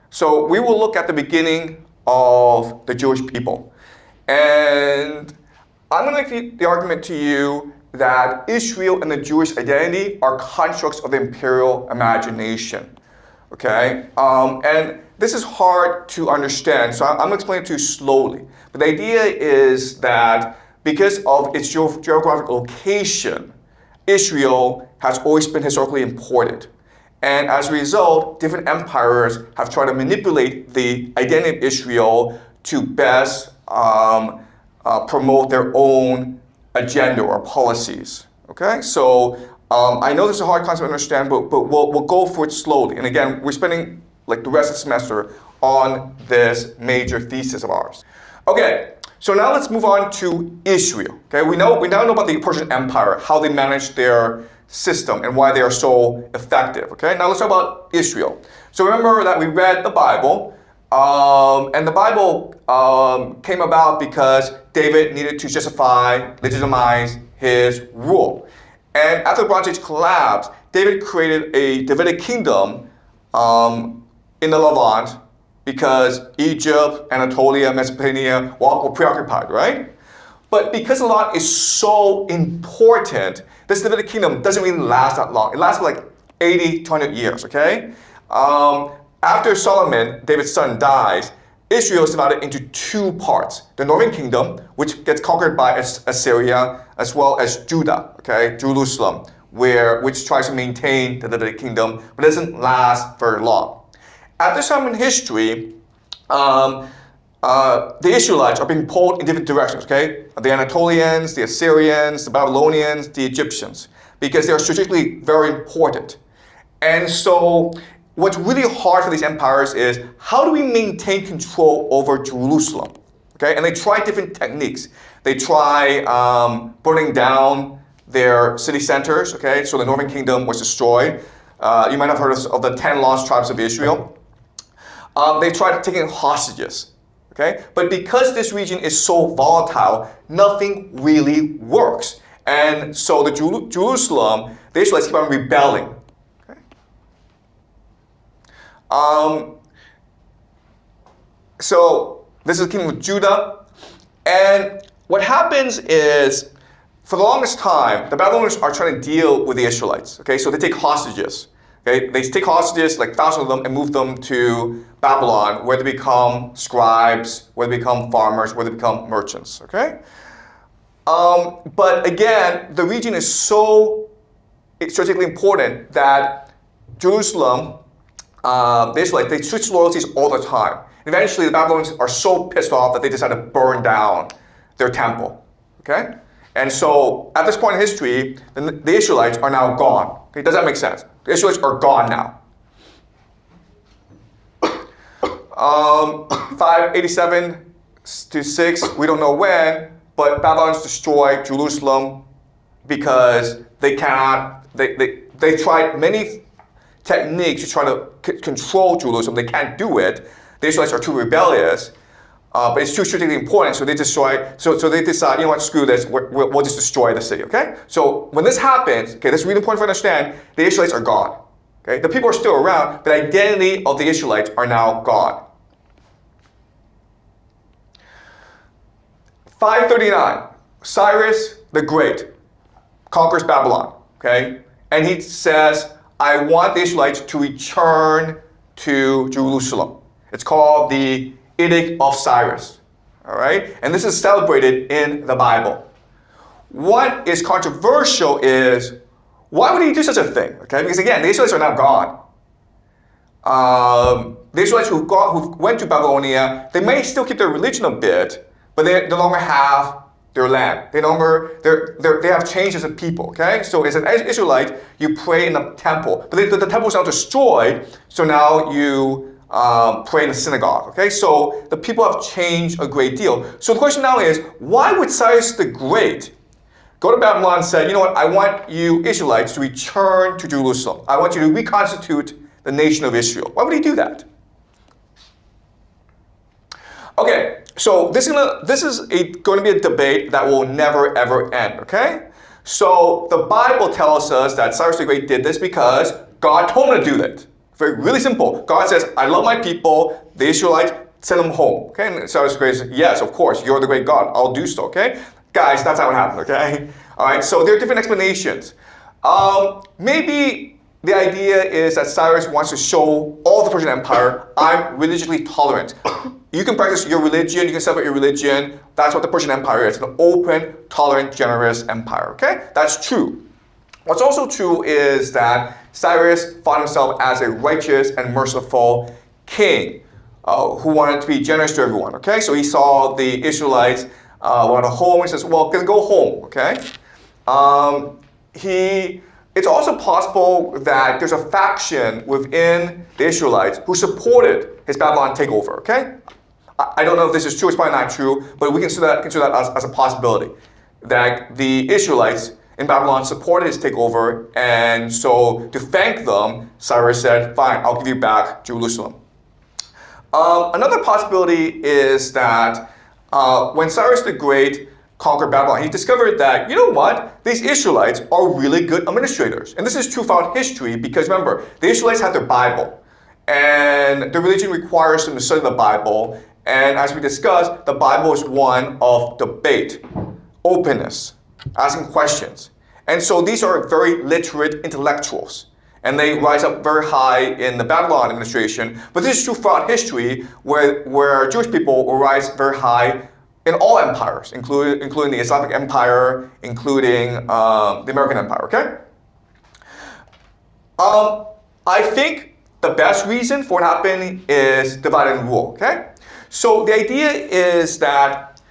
So we will look at the beginning of the Jewish people. And I'm going to make the argument to you that Israel and the Jewish identity are constructs of the imperial imagination. Okay? And this is hard to understand, so I'm going to explain it to you slowly. But the idea is that because of its geographic location, Israel has always been historically important. And as a result, different empires have tried to manipulate the identity of Israel to best promote their own agenda or policies. Okay? So I know this is a hard concept to understand, but we'll go for it slowly. And again, we're spending like the rest of the semester on this major thesis of ours. Okay, so now let's move on to Israel. Okay, we now know about the Persian Empire, how they managed their system and why they are so effective. Okay, now let's talk about Israel. So remember that we read the Bible, and the Bible came about because David needed to legitimize his rule. And after the Bronze Age collapsed, David created a Davidic kingdom in the Levant because Egypt, Anatolia, Mesopotamia were preoccupied, right? But because the Levant is so important, this Davidic kingdom doesn't really last that long. It lasts for like 80 to 100 years, okay? After Solomon, David's son, dies, Israel is divided into two parts. The northern kingdom, which gets conquered by Assyria, as well as Judah, okay, Jerusalem, which tries to maintain the Davidic kingdom, but doesn't last very long. At this time in history, the Israelites are being pulled in different directions, okay? The Anatolians, the Assyrians, the Babylonians, the Egyptians, because they're strategically very important. And so what's really hard for these empires is, how do we maintain control over Jerusalem? Okay, and they try different techniques. They try burning down their city centers, okay? So the northern kingdom was destroyed. You might have heard of the 10 lost tribes of Israel. They tried taking hostages, okay? But because this region is so volatile, nothing really works. And so the Jerusalem, the Israelites keep on rebelling. Okay? So this is the kingdom of Judah. And what happens is, for the longest time, the Babylonians are trying to deal with the Israelites. Okay, so they take hostages. Okay, they take hostages, like thousands of them, and move them to Babylon, where they become scribes, where they become farmers, where they become merchants. Okay, but again, the region is so strategically important that Jerusalem, the Israelites, they switch loyalties all the time. Eventually, the Babylonians are so pissed off that they decide to burn down their temple. Okay. And so, at this point in history, the Israelites are now gone. Okay, does that make sense? The Israelites are gone now. 587 to 6, we don't know when, but Babylonians destroyed Jerusalem because they cannot, they tried many techniques to try to control Jerusalem. They can't do it. The Israelites are too rebellious. But it's too strategically important, so they decide, you know what, screw this, we'll just destroy the city, okay? So when this happens, okay, this is really important for you to understand, the Israelites are gone, okay? The people are still around, but the identity of the Israelites are now gone. 539, Cyrus the Great conquers Babylon, okay? And he says, I want the Israelites to return to Jerusalem. It's called the Edict of Cyrus, all right? And this is celebrated in the Bible. What is controversial is, why would he do such a thing, okay? Because again, the Israelites are now gone. The Israelites who went to Babylonia, they may still keep their religion a bit, but they no longer have their land. They have changed as a people, okay? So as an Israelite, you pray in the temple, but the temple is now destroyed, so now you pray in the synagogue, okay? So the people have changed a great deal. So the question now is, why would Cyrus the Great go to Babylon and say, you know what, I want you Israelites to return to Jerusalem. I want you to reconstitute the nation of Israel. Why would he do that? Okay, so this is going to be a debate that will never ever end, okay? So the Bible tells us that Cyrus the Great did this because God told him to do that. Really simple. God says, I love my people, the Israelites, send them home. Okay, and Cyrus the Great says, yes, of course, you're the great God, I'll do so, okay? Guys, that's how it happened, okay? All right, so there are different explanations. Maybe the idea is that Cyrus wants to show all the Persian Empire, I'm religiously tolerant. You can practice your religion, you can celebrate your religion. That's what the Persian Empire is, an open, tolerant, generous empire, okay? That's true. What's also true is that Cyrus found himself as a righteous and merciful king who wanted to be generous to everyone, okay? So he saw the Israelites want a home, he says, well, go home, okay? It's also possible that there's a faction within the Israelites who supported his Babylon takeover, okay? I don't know if this is true, it's probably not true, but we consider that as a possibility. That the Israelites in Babylon supported his takeover, and so to thank them, Cyrus said, fine, I'll give you back Jerusalem. Another possibility is that when Cyrus the Great conquered Babylon, he discovered that, you know what, these Israelites are really good administrators. And this is true throughout history because remember, the Israelites had their Bible, and their religion requires them to study the Bible. And as we discussed, the Bible is one of debate, openness, asking questions. And so these are very literate intellectuals. And they rise up very high in the Babylon administration. But this is true throughout history where Jewish people will rise very high in all empires, including the Islamic Empire, including the American Empire, okay? I think the best reason for what happened is divide and rule, okay? So the idea is that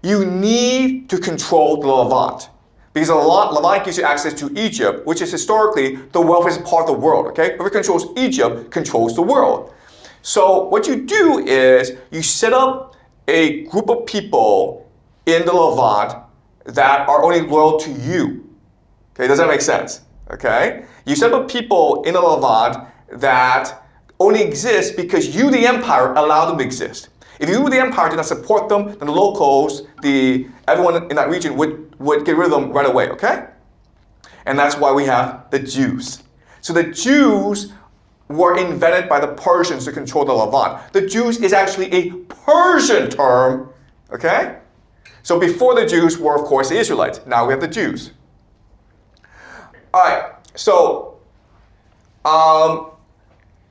you need to control the Levant. Because the Levant gives you access to Egypt, which is historically the wealthiest part of the world, okay? Whoever controls Egypt controls the world. So what you do is you set up a group of people in the Levant that are only loyal to you. Okay, does that make sense? Okay? You set up people in the Levant that only exist because you, the empire, allow them to exist. If you, the empire, did not support them, then the locals, everyone in that region would get rid of them right away, okay? And that's why we have the Jews. So the Jews were invented by the Persians to control the Levant. The Jews is actually a Persian term, okay? So before the Jews were, of course, the Israelites. Now we have the Jews. All right, so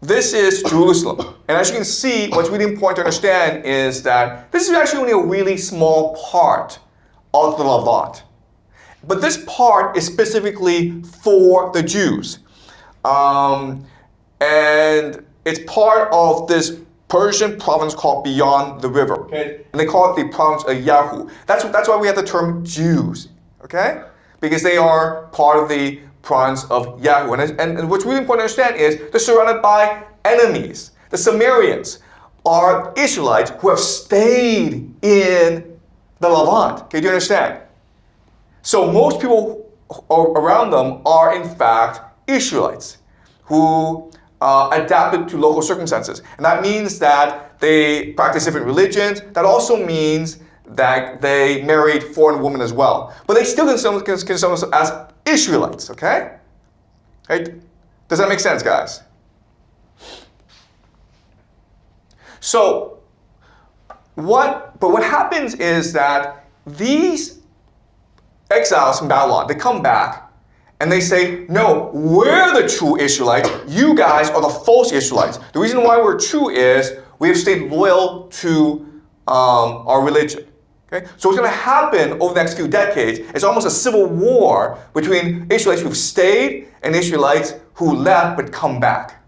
this is Jerusalem. And as you can see, what's really important to understand is that this is actually only a really small part of the Levant. But this part is specifically for the Jews. And it's part of this Persian province called Beyond the River. Okay? And they call it the province of Yahu. That's why we have the term Jews. Okay? Because they are part of the province of Yahu. And what's really important to understand is they're surrounded by enemies. The Sumerians are Israelites who have stayed in the Levant. Okay, do you understand? So most people around them are in fact Israelites who adapted to local circumstances. And that means that they practice different religions. That also means that they married foreign women as well. But they still consider themselves as Israelites, okay? Right? Does that make sense, guys? So, what happens is that these exiles from Babylon, they come back and they say, no, we're the true Israelites. You guys are the false Israelites. The reason why we're true is we have stayed loyal to our religion. Okay? So what's going to happen over the next few decades is almost a civil war between Israelites who've stayed and Israelites who left but come back.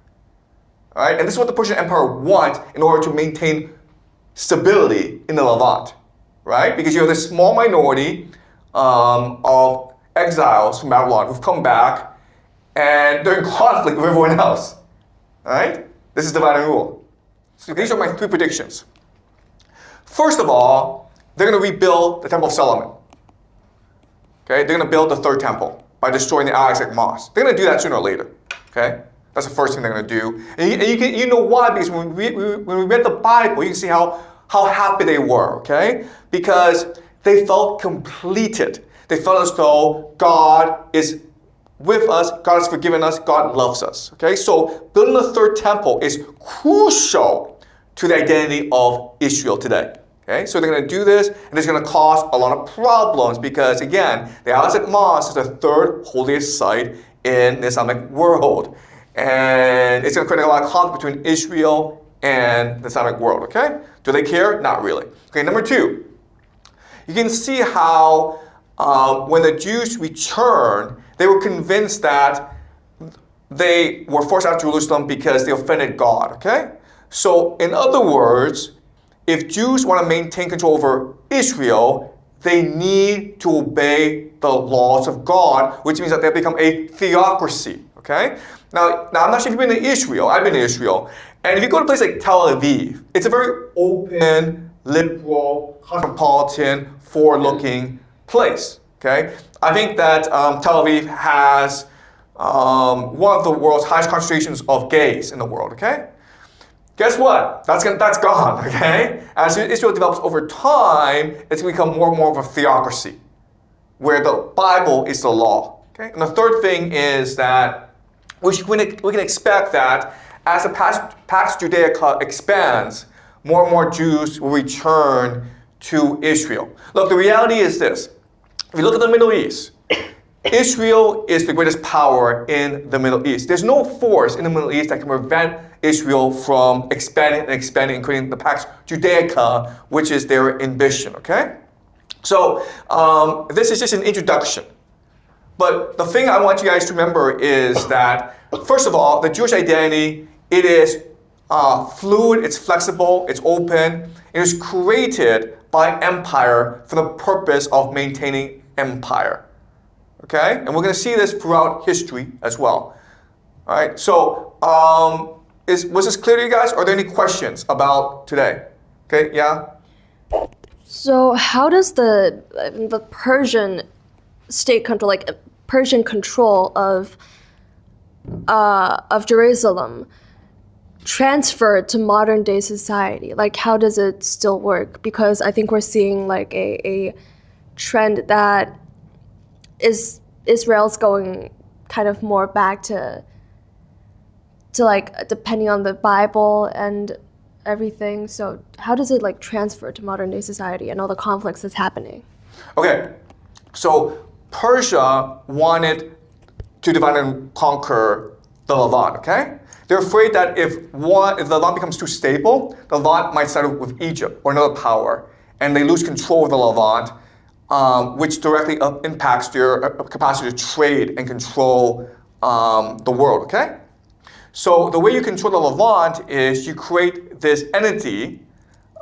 All right? And this is what the Persian Empire wants in order to maintain stability in the Levant. Right? Because you have this small minority of exiles from Babylon who've come back and they're in conflict with everyone else. All right? This is divide and rule. So these are my three predictions. First of all, they're going to rebuild the Temple of Solomon. Okay? They're going to build the third temple by destroying the Al-Aqsa Mosque. They're going to do that sooner or later. Okay? That's the first thing they're going to do. And you know why? Because when we read the Bible, you can see how happy they were. Okay? Because they felt completed. They felt as though God is with us, God has forgiven us, God loves us. Okay, so building the third temple is crucial to the identity of Israel today. Okay, so they're going to do this, and it's going to cause a lot of problems because, again, the Al-Aqsa Mosque is the third holiest site in the Islamic world. And it's going to create a lot of conflict between Israel and the Islamic world. Okay, do they care? Not really. Okay, number two, you can see how when the Jews returned, they were convinced that they were forced out of Jerusalem because they offended God, okay? So, in other words, if Jews want to maintain control over Israel, they need to obey the laws of God, which means that they become a theocracy, okay? Now I'm not sure if you've been to Israel. I've been to Israel. And if you go to a place like Tel Aviv, it's a very open, liberal, cosmopolitan, forward-looking place. Okay, I think that Tel Aviv has one of the world's highest concentrations of gays in the world. Okay, guess what? That's gone. Okay, as Israel develops over time, it's become more and more of a theocracy, where the Bible is the law. Okay, and the third thing is that we can expect that as the Pax Judaica expands, more and more Jews will return to Israel. Look, the reality is this. If you look at the Middle East, Israel is the greatest power in the Middle East. There's no force in the Middle East that can prevent Israel from expanding, including the Pax Judaica, which is their ambition, okay? So this is just an introduction. But the thing I want you guys to remember is that, first of all, the Jewish identity, it is fluid, it's flexible, it's open. It was created by empire for the purpose of maintaining empire. Okay? And we're going to see this throughout history as well. All right? So, was this clear to you guys? Are there any questions about today? Okay, yeah? So how does the Persian state control, like Persian control of Jerusalem, transfer to modern day society? Like, how does it still work? Because I think we're seeing like a trend that Israel's going kind of more back to like depending on the Bible and everything. So how does it like transfer to modern day society and all the conflicts that's happening? Okay, so Persia wanted to divide and conquer the Levant, okay? They're afraid that if the Levant becomes too stable, the Levant might settle with Egypt or another power, and they lose control of the Levant, which directly impacts their capacity to trade and control the world, okay? So the way you control the Levant is you create this entity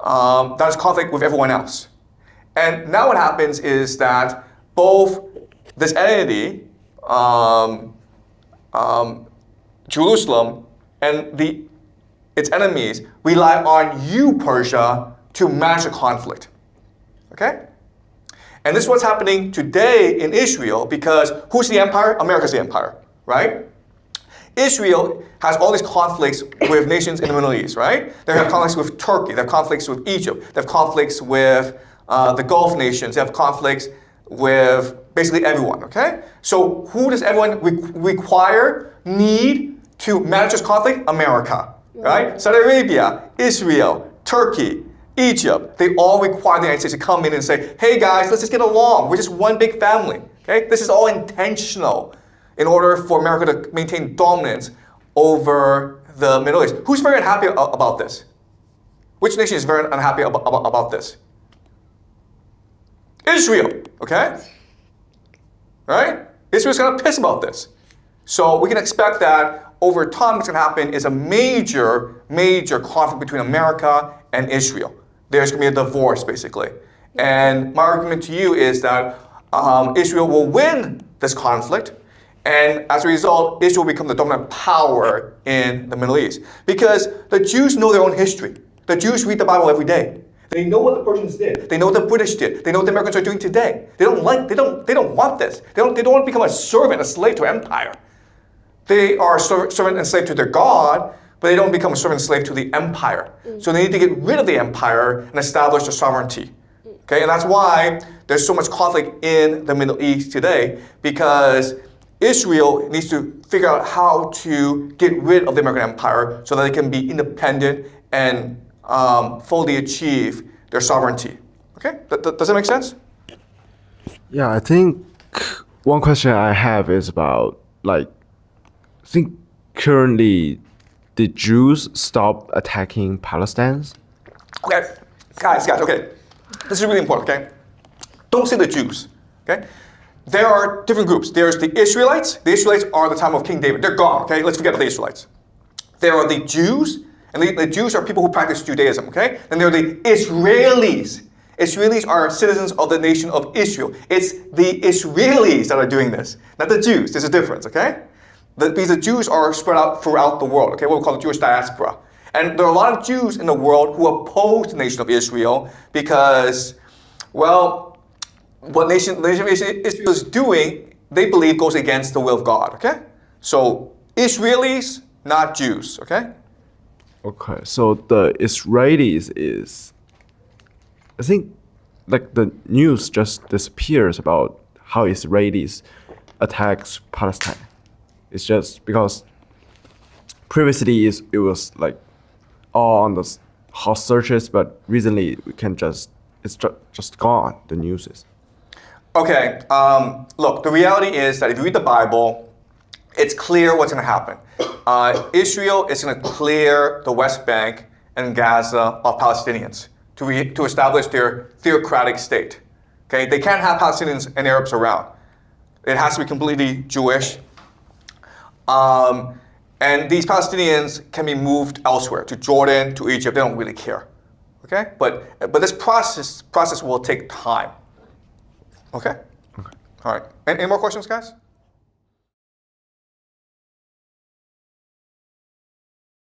that is conflict with everyone else. And now what happens is that both this entity, Jerusalem, and its enemies rely on you, Persia, to manage the conflict. Okay? And this is what's happening today in Israel because who's the empire? America's the empire, right? Israel has all these conflicts with nations in the Middle East, right? They have conflicts with Turkey, they have conflicts with Egypt, they have conflicts with the Gulf nations, they have conflicts with basically everyone, okay? So who does everyone need to manage this conflict? America, right? Saudi Arabia, Israel, Turkey, Egypt, they all require the United States to come in and say, hey guys, let's just get along. We're just one big family, okay? This is all intentional in order for America to maintain dominance over the Middle East. Who's very unhappy about this? Which nation is very unhappy about this? Israel, okay? Right? Israel's gonna piss about this. So we can expect that over time what's gonna happen is a major conflict between America and Israel. There's gonna be a divorce, basically. And my argument to you is that Israel will win this conflict, and as a result, Israel will become the dominant power in the Middle East. Because the Jews know their own history. The Jews read the Bible every day. They know what the Persians did. They know what the British did. They know what the Americans are doing today. They don't want this. They don't want to become a servant, a slave to empire. They are a servant and slave to their God, but they don't become a servant and slave to the empire. So they need to get rid of the empire and establish their sovereignty. Okay, and that's why there's so much conflict in the Middle East today, because Israel needs to figure out how to get rid of the American Empire so that they can be independent and fully achieve their sovereignty. Okay, does that make sense? Yeah, I think one question I have is about I think currently the Jews stop attacking Palestinians. Okay, guys, okay. This is really important, okay? Don't say the Jews, okay? There are different groups. There's the Israelites. The Israelites are the time of King David. They're gone, okay? Let's forget the Israelites. There are the Jews, and the Jews are people who practice Judaism, okay? Then there are the Israelis. Israelis are citizens of the nation of Israel. It's the Israelis that are doing this, not the Jews. There's a difference, okay? Because the Jews are spread out throughout the world, okay? What we call the Jewish diaspora. And there are a lot of Jews in the world who oppose the nation of Israel because, well, what the nation of Israel is doing, they believe goes against the will of God, okay? So Israelis, not Jews, okay? Okay, so the Israelis is, I think, the news just disappears about how Israelis attacks Palestine. It's just because previously it was all on the hot searches, but recently it's just gone. The news is. Okay, look, the reality is that if you read the Bible, it's clear what's going to happen. Israel is going to clear the West Bank and Gaza of Palestinians to establish their theocratic state. Okay, they can't have Palestinians and Arabs around. It has to be completely Jewish. And these Palestinians can be moved elsewhere, to Jordan, to Egypt. They don't really care. Okay, but this process will take time. Okay? All right. Any more questions, guys?